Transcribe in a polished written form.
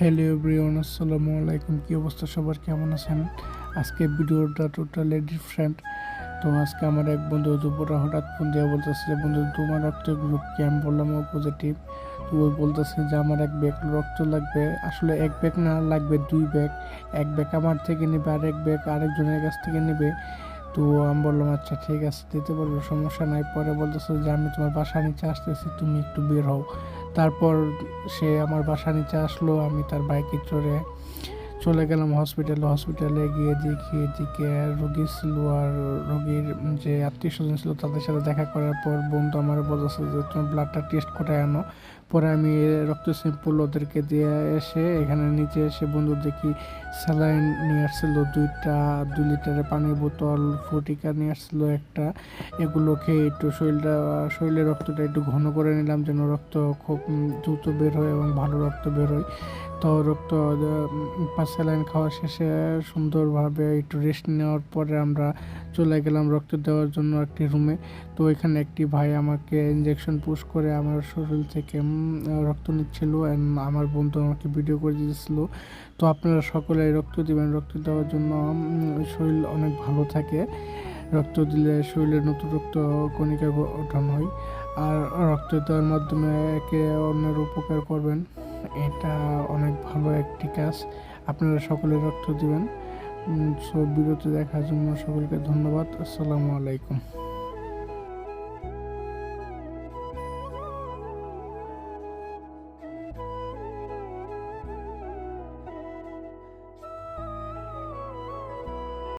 Hello everyone, আসসালামু আলাইকুম। কী অবস্থা সবার, কেমন আছেন? আজকে ভিডিওটা টোটালি ডিফারেন্ট। তো আজকে আমার এক বন্ধু দুপুরে হঠাৎ ফোন দিয়ে বলতেছে যে বন্ধু তোমার রক্ত গ্রুপ কি? আমি বললাম ও পজিটিভ। তো ওই বলতেছে যে আমার এক ব্যাগ রক্ত লাগবে। আসলে এক ব্যাগ না, লাগবে 2 ব্যাগ। এক ব্যাগ আমার থেকে নেবে, আর এক ব্যাগ আরেকজনের কাছ থেকে নেবে। তো আমি বললাম আচ্ছা ঠিক আছে, দিতে পারবো, সমস্যা নাই। পরে বলতেছে যে আমি তোমার বাসার নিচে আসতেছি, তুমি একটু বের হও। তারপর সে আমার বাসার নিচে আসলো, আমি তার বাইকে চড়ে চলে গেলাম হসপিটালে গিয়ে দেখি এদিকে রোগী ছিল, আর রোগীর যে আত্মীয় স্বজন ছিল তাদের সাথে দেখা করার পর বন্ধু আমার বলেছে যে তোমার ব্লাডটা টেস্ট করে আনো। পরে আমি রক্ত স্যাম্পল ওদেরকে দিয়ে এসে এখানে নিচে এসে বন্ধু দেখি স্যালাইন নিয়ে আসছিল 2টা, 2 লিটারের পানির বোতল, ফটিকা নিয়ে আসছিল একটা। এগুলো খেয়ে একটু শরীরের রক্তটা একটু ঘন করে নিলাম, যেন রক্ত খুব দ্রুত বের হয় এবং ভালো রক্ত বের হয়। তো রক্ত স্যালাইন খাওয়া শেষে সুন্দরভাবে একটু রেস্ট নেওয়ার পরে আমরা চলে গেলাম রক্ত দেওয়ার জন্য একটি রুমে। তো এখানে একটি ভাই আমাকে ইঞ্জেকশন পুশ করে আমার শরীর থেকে রক্ত নিচ্ছিল, আমার বন্ধু আমাকে ভিডিও করে দিয়েছিল। তো আপনারা সকলে রক্ত দিবেন, রক্ত দেওয়ার জন্য শরীর অনেক ভালো থাকে। রক্ত দিলে শরীরে নতুন রক্ত কণিকা গঠন হয়, আর রক্ত দেওয়ার মাধ্যমে একে অন্যের উপকার করবেন। এটা অনেক ভালো একটি কাজ। আপনারা সকলে রক্ত দিবেন। সব ভিডিওতে দেখার জন্য সকলকে ধন্যবাদ। আসসালামু আলাইকুম।